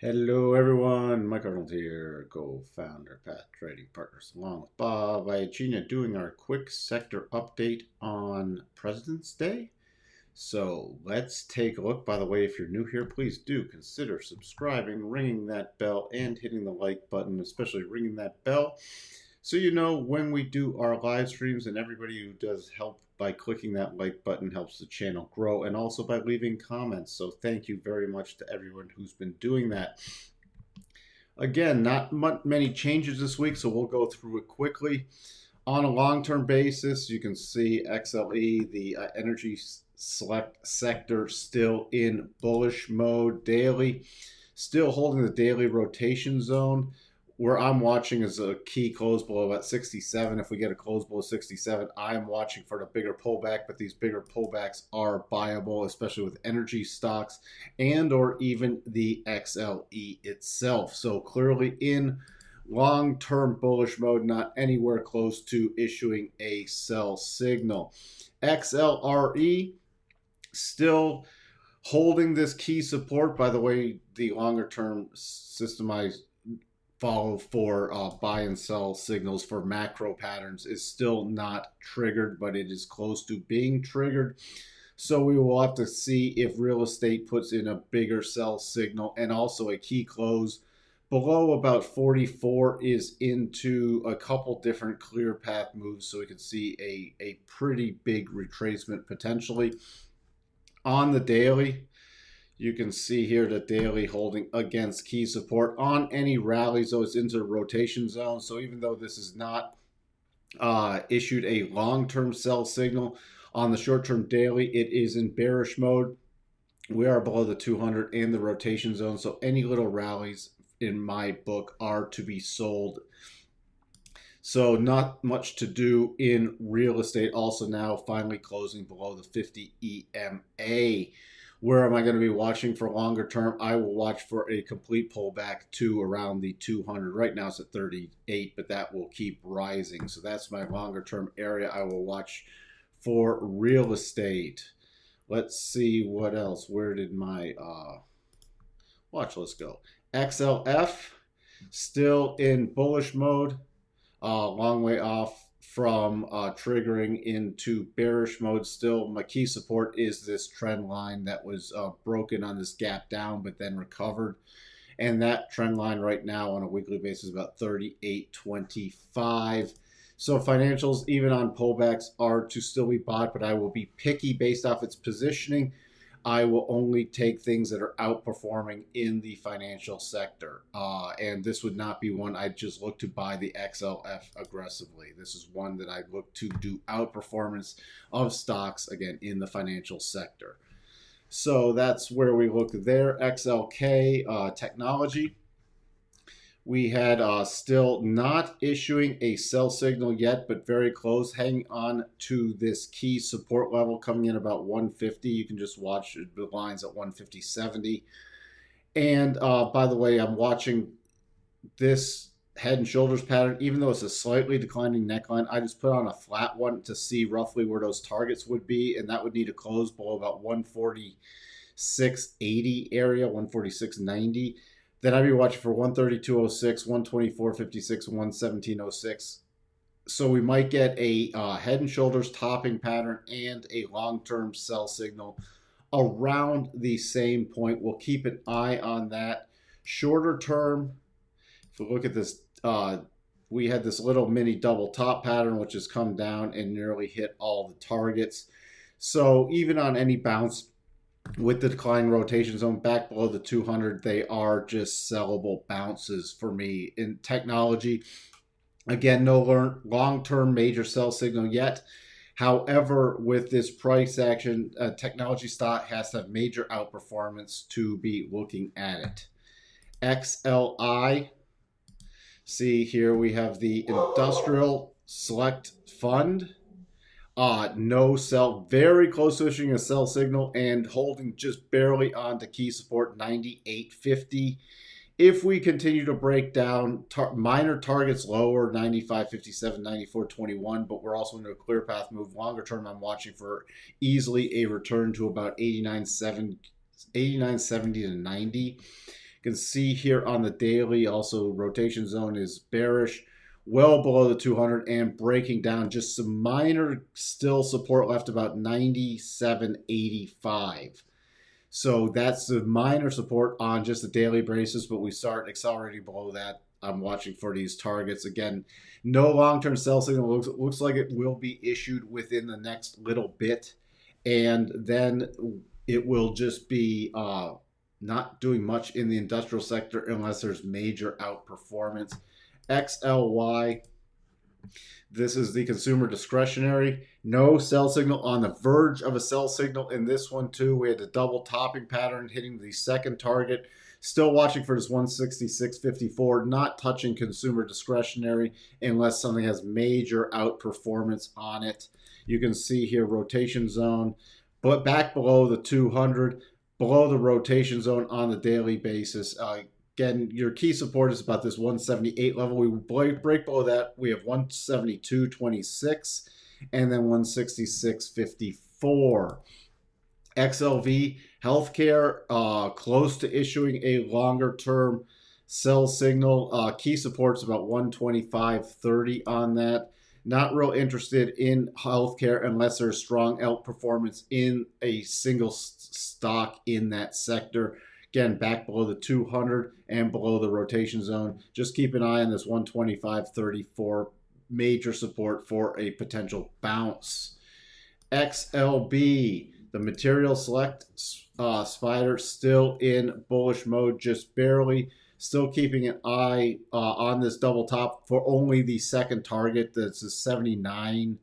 Hello, everyone. Mike Arnold here, co-founder, Path Trading Partners, along with Bob Iacchino, doing our quick sector update on President's Day. So let's take a look. By the way, if you're new here, please do consider subscribing, ringing that bell, and hitting the like button, especially ringing that bell so you know when we do our live streams, and everybody who does help by clicking that like button helps the channel grow, and also by leaving comments. So thank you very much to everyone who's been doing that. Again, not many changes this week, so we'll go through it quickly. On a long-term basis, you can see XLE, the energy select sector, still in bullish mode daily, still holding the daily rotation zone. Where I'm watching is a key close below at 67. If we get a close below 67, I'm watching for the bigger pullback, but these bigger pullbacks are buyable, especially with energy stocks and or even the XLE itself. So clearly in long-term bullish mode, not anywhere close to issuing a sell signal. XLRE still holding this key support. By the way, the longer-term system I follow for buy and sell signals for macro patterns is still not triggered, but it is close to being triggered. So we will have to see if real estate puts in a bigger sell signal, and also a key close below about 44 is into a couple different clear path moves. So we can see a pretty big retracement potentially. On the daily, you can see here the daily holding against key support on any rallies, so it's into rotation zone. So even though this is not issued a long-term sell signal on the short-term daily, it is in bearish mode. We are below the 200 and the rotation zone, so any little rallies in my book are to be sold. So not much to do in real estate. Also now finally closing below the 50 EMA. Where am I going to be watching for longer term? I will watch for a complete pullback to around the 200. Right now it's at 38, but that will keep rising. So that's my longer term area I will watch for real estate. Let's see what else. Where did my watch list go? XLF still in bullish mode. Long way off from triggering into bearish mode. Still, my key support is this trend line that was broken on this gap down, but then recovered. And that trend line right now on a weekly basis is about 38.25. So financials, even on pullbacks, are to still be bought, but I will be picky based off its positioning. I will only take things that are outperforming in the financial sector. And this would not be one I just look to buy the XLF aggressively. This is one that I look to do outperformance of stocks, again, in the financial sector. So that's where we look there. XLK technology. We had still not issuing a sell signal yet, but very close. Hanging on to this key support level coming in about 150. You can just watch the lines at 150.70. And by the way, I'm watching this head and shoulders pattern. Even though it's a slightly declining neckline, I just put on a flat one to see roughly where those targets would be, and that would need to close below about 146.80 area, 146.90. Then I'd be watching for 132.06, 124.56, and 117.06. So we might get a head and shoulders topping pattern and a long-term sell signal around the same point. We'll keep an eye on that. Shorter term, if we look at this, we had this little mini double top pattern, which has come down and nearly hit all the targets. So even on any bounce with the declining rotation zone back below the 200, they are just sellable bounces for me. In technology, again, no long-term major sell signal yet. However, with this price action, technology stock has to have major outperformance to be looking at it. XLI, see here we have the Industrial Select Fund. No sell, very close to issuing a sell signal and holding just barely on to key support 98.50. If we continue to break down minor targets lower, 95.57, 94.21, but we're also into a clear path move. Longer term, I'm watching for easily a return to about 89.70 to 90. You can see here on the daily, also rotation zone is bearish, well below the 200 and breaking down. Just some minor still support left about 97.85. So that's the minor support on just a daily basis, but we start accelerating below that. I'm watching for these targets. Again, no long-term sell signal. Looks like it will be issued within the next little bit. And then it will just be not doing much in the industrial sector unless there's major outperformance. XLY, this is the consumer discretionary. No sell signal, on the verge of a sell signal in this one too. We had a double topping pattern hitting the second target. Still watching for this 166.54, not touching consumer discretionary unless something has major outperformance on it. You can see here rotation zone, but back below the 200, below the rotation zone on the daily basis. Again, your key support is about this 178 level. We break below that. We have 172.26 and then 166.54. XLV healthcare, close to issuing a longer term sell signal. Key support's about 125.30 on that. Not real interested in healthcare unless there's strong outperformance in a single stock in that sector. Again, back below the 200 and below the rotation zone. Just keep an eye on this 125.34 major support for a potential bounce. XLB, the material select spider, still in bullish mode, just barely. Still keeping an eye on this double top for only the second target. That's a 79.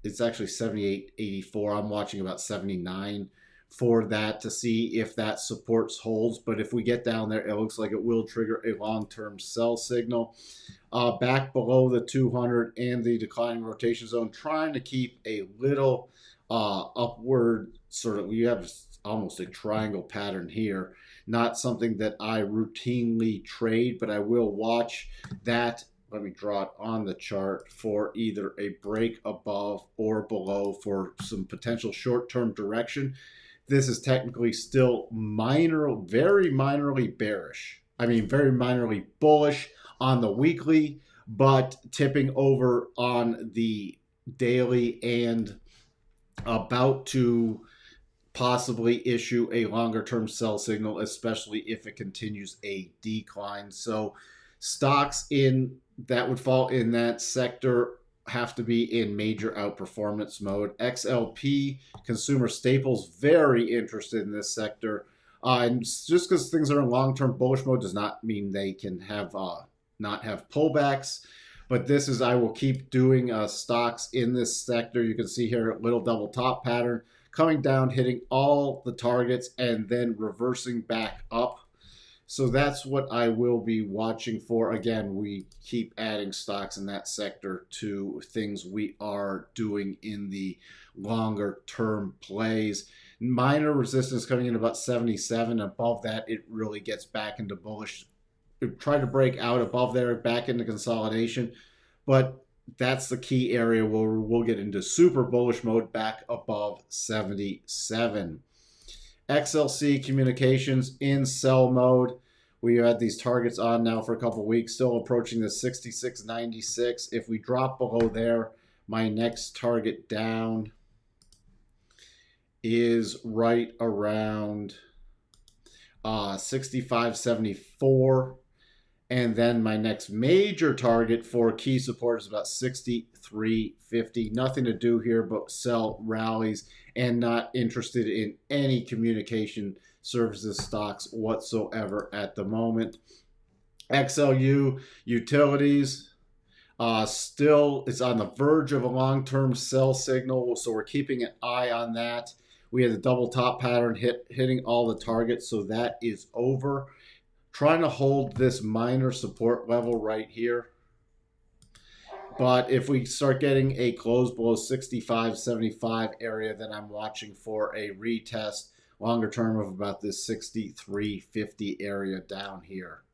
It's actually 78.84. I'm watching about 79 for that to see if that supports holds. But if we get down there, it looks like it will trigger a long-term sell signal. Back below the 200 and the declining rotation zone, trying to keep a little upward sort of, we have almost a triangle pattern here. Not something that I routinely trade, but I will watch that. Let me draw it on the chart for either a break above or below for some potential short-term direction. This is technically still very minorly bearish. I mean, very minorly bullish on the weekly, but tipping over on the daily and about to possibly issue a longer term sell signal, especially if it continues a decline. So stocks in that would fall in that sector have to be in major outperformance mode. XLP, consumer staples, very interested in this sector. And just because things are in long-term bullish mode does not mean they can have not have pullbacks. But this is, I will keep doing stocks in this sector. You can see here a little double top pattern coming down, hitting all the targets, and then reversing back up. So that's what I will be watching for. Again, we keep adding stocks in that sector to things we are doing in the longer term plays. Minor resistance coming in about 77. Above that, it really gets back into bullish. Try to break out above there, back into consolidation. But that's the key area where we'll get into super bullish mode back above 77. XLC Communications in sell mode. We had these targets on now for a couple of weeks, still approaching the 66.96. If we drop below there, my next target down is right around 65.74. And then my next major target for key support is about 63.50. Nothing to do here but sell rallies, and not interested in any communication services stocks whatsoever at the moment. XLU utilities, still it's on the verge of a long-term sell signal, so we're keeping an eye on that. We had the double top pattern hitting all the targets, so that is over. Trying to hold this minor support level right here. But if we start getting a close below 65.75 area, then I'm watching for a retest longer term of about this 63.50 area down here.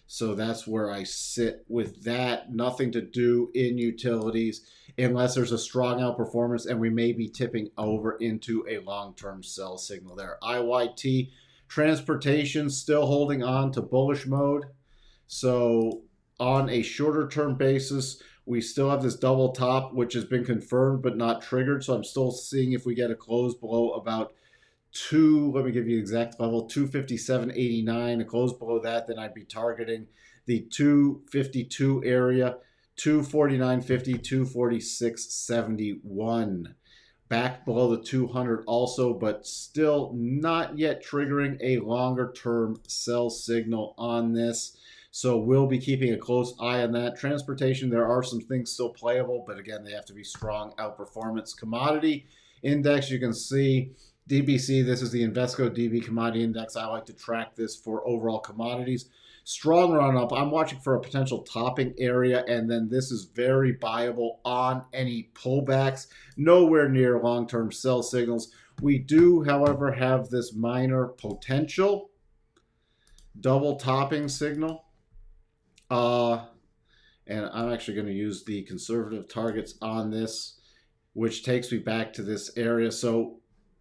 So that's where I sit with that. Nothing to do in utilities unless there's a strong outperformance, and we may be tipping over into a long-term sell signal there. IYT, Transportation still holding on to bullish mode. So on a shorter term basis, we still have this double top, which has been confirmed but not triggered. So I'm still seeing if we get a close below about let me give you the exact level, 257.89. A close below that, then I'd be targeting the 252 area, 249.50, 246.71. Back below the 200 also, but still not yet triggering a longer term sell signal on this. So we'll be keeping a close eye on that. Transportation, there are some things still playable, but again, they have to be strong outperformance. Commodity index, you can see DBC, this is the Invesco DB Commodity Index. I like to track this for overall commodities. Strong run up. I'm watching for a potential topping area, and then this is very buyable on any pullbacks. Nowhere near long-term sell signals. We do, however, have this minor potential double topping signal. And I'm actually going to use the conservative targets on this, which takes me back to this area. So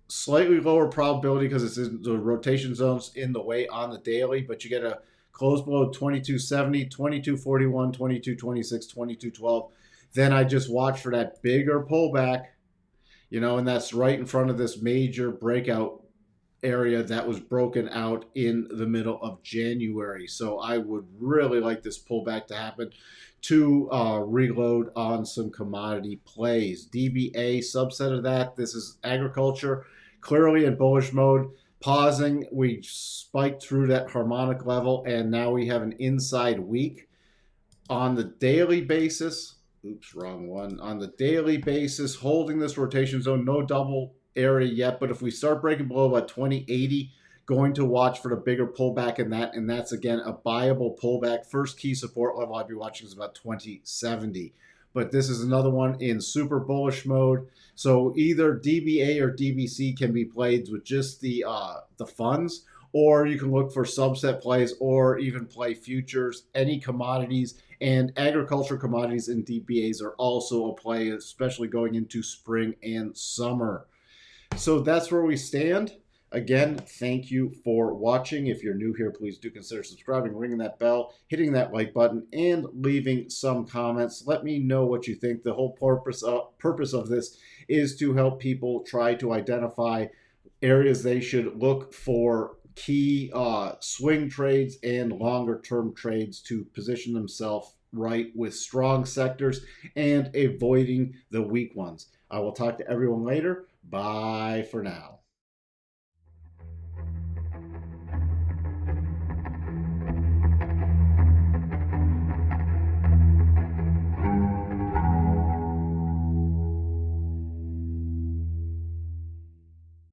slightly lower probability because it's in the rotation zones in the way on the daily, but you get a close below 2270, 2241, 2226, 2212. Then I just watch for that bigger pullback, and that's right in front of this major breakout area that was broken out in the middle of January. So I would really like this pullback to happen to reload on some commodity plays. DBA, subset of that, this is agriculture, clearly in bullish mode. Pausing, we spiked through that harmonic level, and now we have an inside week. On the daily basis, wrong one. On the daily basis, holding this rotation zone, no double area yet, but if we start breaking below about 2080, going to watch for the bigger pullback in that, and that's again a buyable pullback. First key support level I'd be watching is about 2070. But this is another one in super bullish mode. So either DBA or DBC can be played with just the funds, or you can look for subset plays or even play futures, any commodities, and agriculture commodities and DBAs are also a play, especially going into spring and summer. So that's where we stand. Again, thank you for watching. If you're new here, please do consider subscribing, ringing that bell, hitting that like button, and leaving some comments. Let me know what you think. The whole purpose of this is to help people try to identify areas they should look for key swing trades and longer term trades to position themselves right with strong sectors and avoiding the weak ones. I will talk to everyone later. Bye for now.